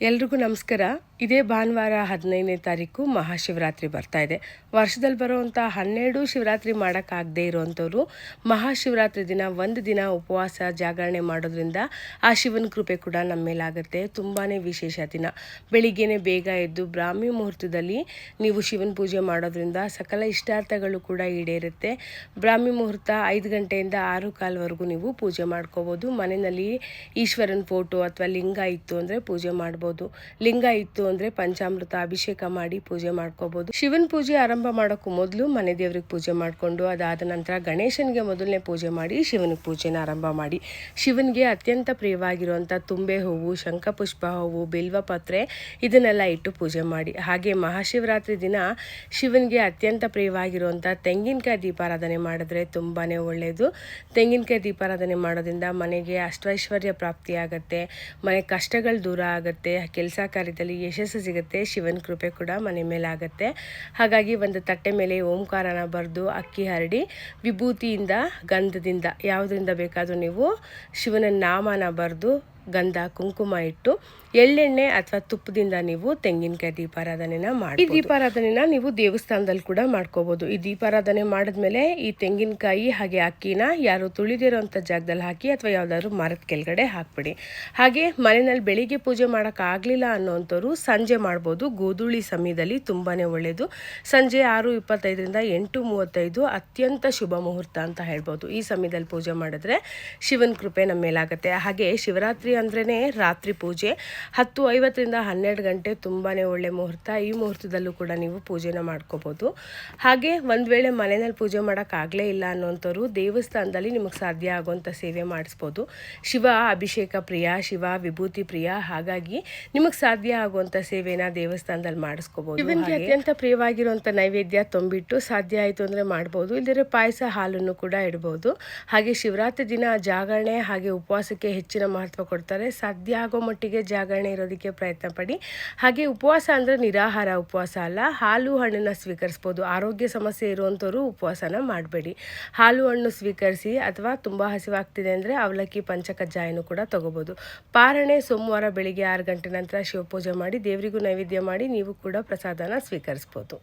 ಎಲ್ರಿಗೂ ನಮಸ್ಕಾರ. ಇದೇ ಭಾನುವಾರ 15ನೇ ತಾರೀಕು ಮಹಾಶಿವರಾತ್ರಿ ಬರ್ತಾ ಇದೆ. ವರ್ಷದಲ್ಲಿ ಬರುವಂಥ 12 ಶಿವರಾತ್ರಿ ಮಾಡೋಕ್ಕಾಗದೇ ಇರೋವಂಥವ್ರು ಮಹಾಶಿವರಾತ್ರಿ ದಿನ ಒಂದು ದಿನ ಉಪವಾಸ ಜಾಗರಣೆ ಮಾಡೋದ್ರಿಂದ ಆ ಶಿವನ ಕೃಪೆ ಕೂಡ ನಮ್ಮ ಮೇಲಾಗುತ್ತೆ. ತುಂಬಾ ವಿಶೇಷ ದಿನ. ಬೆಳಿಗ್ಗೆನೇ ಬೇಗ ಎದ್ದು ಬ್ರಾಹ್ಮಿ ಮುಹೂರ್ತದಲ್ಲಿ ನೀವು ಶಿವನ ಪೂಜೆ ಮಾಡೋದ್ರಿಂದ ಸಕಲ ಇಷ್ಟಾರ್ಥಗಳು ಕೂಡ ಈಡೇರುತ್ತೆ. ಬ್ರಾಹ್ಮಿ ಮುಹೂರ್ತ 5 ಗಂಟೆಯಿಂದ 6:15ವರೆಗೂ ನೀವು ಪೂಜೆ ಮಾಡ್ಕೋಬೋದು. ಮನೆಯಲ್ಲಿ ಈಶ್ವರನ ಫೋಟೋ ಅಥವಾ ಲಿಂಗ ಇತ್ತು ಅಂದರೆ ಪೂಜೆ ಮಾಡ್ಬೋದು. ಲಿಂಗ ಇತ್ತು ಅಂದರೆ ಪಂಚಾಮೃತ ಅಭಿಷೇಕ ಮಾಡಿ ಪೂಜೆ ಮಾಡ್ಕೋಬೋದು. ಶಿವನ ಪೂಜೆ ಆರಂಭ ಮಾಡೋಕ್ಕೂ ಮೊದಲು ಮನೆ ದೇವ್ರಿಗೆ ಪೂಜೆ ಮಾಡಿಕೊಂಡು ಅದಾದ ನಂತರ ಗಣೇಶನಿಗೆ ಮೊದಲನೇ ಪೂಜೆ ಮಾಡಿ ಶಿವನಿಗೆ ಪೂಜೆನ ಆರಂಭ ಮಾಡಿ ಶಿವನಿಗೆ ಅತ್ಯಂತ ಪ್ರಿಯವಾಗಿರುವಂಥ ತುಂಬೆ ಹೂವು, ಶಂಖಪುಷ್ಪ ಹೂವು, ಬಿಲ್ವಪತ್ರೆ ಇದನ್ನೆಲ್ಲ ಇಟ್ಟು ಪೂಜೆ ಮಾಡಿ. ಹಾಗೆ ಮಹಾಶಿವರಾತ್ರಿ ದಿನ ಶಿವನಿಗೆ ಅತ್ಯಂತ ಪ್ರಿಯವಾಗಿರುವಂಥ ತೆಂಗಿನಕಾಯಿ ದೀಪಾರಾಧನೆ ಮಾಡಿದ್ರೆ ತುಂಬಾ ಒಳ್ಳೆಯದು. ತೆಂಗಿನಕಾಯಿ ದೀಪಾರಾಧನೆ ಮಾಡೋದ್ರಿಂದ ಮನೆಗೆ ಅಷ್ಟೈಶ್ವರ್ಯ ಪ್ರಾಪ್ತಿಯಾಗತ್ತೆ, ಮನೆ ಕಷ್ಟಗಳು ದೂರ ಆಗುತ್ತೆ, ಕೆಲಸ ಕಾರ್ಯದಲ್ಲಿ ಯಶಸ್ಸು ಸಿಗುತ್ತೆ, ಶಿವನ ಕೃಪೆ ಕೂಡ ಮನೆ ಮೇಲೆ ಆಗುತ್ತೆ. ಹಾಗಾಗಿ ಒಂದು ತಟ್ಟೆ ಮೇಲೆ ಓಂಕಾರನ ಬರೆದು ಅಕ್ಕಿ ಹರಡಿ ವಿಭೂತಿಯಿಂದ ಗಂಧದಿಂದ ಯಾವುದರಿಂದ ಬೇಕಾದರೂ ನೀವು ಶಿವನ ನಾಮನ ಬರೆದು ಗಂಧ ಕುಂಕುಮ ಇಟ್ಟು ಎಳ್ಳೆಣ್ಣೆ ಅಥವಾ ತುಪ್ಪದಿಂದ ನೀವು ತೆಂಗಿನಕಾಯಿ ದೀಪಾರಾಧನೆನ ಮಾಡಿ. ಈ ದೀಪಾರಾಧನೆನ ನೀವು ದೇವಸ್ಥಾನದಲ್ಲಿ ಕೂಡ ಮಾಡ್ಕೋಬಹುದು. ಈ ದೀಪಾರಾಧನೆ ಮಾಡಿದ್ಮೇಲೆ ಈ ತೆಂಗಿನಕಾಯಿ ಹಾಗೆ ಅಕ್ಕಿನ ಯಾರು ತುಳಿದಿರೋಂಥ ಜಾಗದಲ್ಲಿ ಹಾಕಿ ಅಥವಾ ಯಾವುದಾದ್ರು ಮರದ ಕೆಳಗಡೆ ಹಾಕ್ಬಿಡಿ. ಹಾಗೆ ಮನೆಯಲ್ಲಿ ಬೆಳಿಗ್ಗೆ ಪೂಜೆ ಮಾಡೋಕ್ಕಾಗಲಿಲ್ಲ ಅನ್ನೋವಂಥವ್ರು ಸಂಜೆ ಮಾಡ್ಬೋದು. ಗೋಧೂಳಿ ಸಮಯದಲ್ಲಿ ತುಂಬಾ ಒಳ್ಳೆಯದು. ಸಂಜೆ 6:25ರಿಂದ 8:35 ಅತ್ಯಂತ ಶುಭ ಮುಹೂರ್ತ ಅಂತ ಹೇಳ್ಬೋದು. ಈ ಸಮಯದಲ್ಲಿ ಪೂಜೆ ಮಾಡಿದ್ರೆ ಶಿವನ ಕೃಪೆ ನಮ್ಮ ಮೇಲಾಗುತ್ತೆ. ಹಾಗೆ ಶಿವರಾತ್ರಿ ಅಂದ್ರೇ ರಾತ್ರಿ ಪೂಜೆ 10:50ರಿಂದ 12 ಗಂಟೆ ತುಂಬಾ ಒಳ್ಳೆ ಮುಹೂರ್ತ. ಈ ಮುಹೂರ್ತದಲ್ಲೂ ಕೂಡ ನೀವು ಪೂಜೆನ ಮಾಡ್ಕೋಬೋದು. ಹಾಗೆ ಒಂದು ವೇಳೆ ಮನೆಯಲ್ಲಿ ಪೂಜೆ ಮಾಡೋಕ್ಕಾಗಲೇ ಇಲ್ಲ ಅನ್ನೋಂಥವ್ರು ದೇವಸ್ಥಾನದಲ್ಲಿ ನಿಮಗೆ ಸಾಧ್ಯ ಆಗುವಂಥ ಸೇವೆ ಮಾಡಿಸ್ಬೋದು. ಶಿವ ಅಭಿಷೇಕ ಪ್ರಿಯ, ಶಿವ ವಿಭೂತಿ ಪ್ರಿಯ. ಹಾಗಾಗಿ ನಿಮಗೆ ಸಾಧ್ಯ ಆಗುವಂಥ ಸೇವೆನ ದೇವಸ್ಥಾನದಲ್ಲಿ ಮಾಡಿಸ್ಕೋಬೋದು. ಶಿವನಿಗೆ ಅತ್ಯಂತ ಪ್ರಿಯವಾಗಿರುವಂಥ ನೈವೇದ್ಯ ತೊಂಬಿಟ್ಟು ಸಾಧ್ಯ ಆಯಿತು ಅಂದರೆ ಮಾಡ್ಬೋದು. ಇಲ್ಲದ್ರೆ ಪಾಯಸ ಹಾಲನ್ನು ಕೂಡ ಇಡ್ಬೋದು. ಹಾಗೆ ಶಿವರಾತ್ರಿ ದಿನ ಜಾಗರಣೆ ಹಾಗೆ ಉಪವಾಸಕ್ಕೆ ಹೆಚ್ಚಿನ ಮಹತ್ವ ಕೊಡ್ತಾರೆ. ಸಾಧ್ಯ ಆಗೋ ಮಟ್ಟಿಗೆ ಜಾಗರಣೆ ಇರೋದಕ್ಕೆ ಪ್ರಯತ್ನ ಪಡಿ. ಹಾಗೆ ಉಪವಾಸ ಅಂದರೆ ನಿರಾಹಾರ ಉಪವಾಸ ಅಲ್ಲ, ಹಾಲು ಹಣ್ಣನ್ನು ಸ್ವೀಕರಿಸ್ಬೋದು. ಆರೋಗ್ಯ ಸಮಸ್ಯೆ ಇರುವಂಥವ್ರು ಉಪವಾಸನ ಮಾಡಬೇಡಿ. ಹಾಲು ಹಣ್ಣು ಸ್ವೀಕರಿಸಿ ಅಥವಾ ತುಂಬ ಹಸಿವಾಗ್ತಿದೆ ಅಂದರೆ ಅವಲಕ್ಕಿ ಪಂಚಕಜ್ಜಾಯನೂ ಕೂಡ ತಗೋಬೋದು. ಪಾರಣೆ ಸೋಮವಾರ ಬೆಳಿಗ್ಗೆ 6 ಗಂಟೆ ನಂತರ ಶಿವಪೂಜೆ ಮಾಡಿ ದೇವರಿಗೂ ನೈವೇದ್ಯ ಮಾಡಿ ನೀವು ಕೂಡ ಪ್ರಸಾದನ ಸ್ವೀಕರಿಸ್ಬೋದು.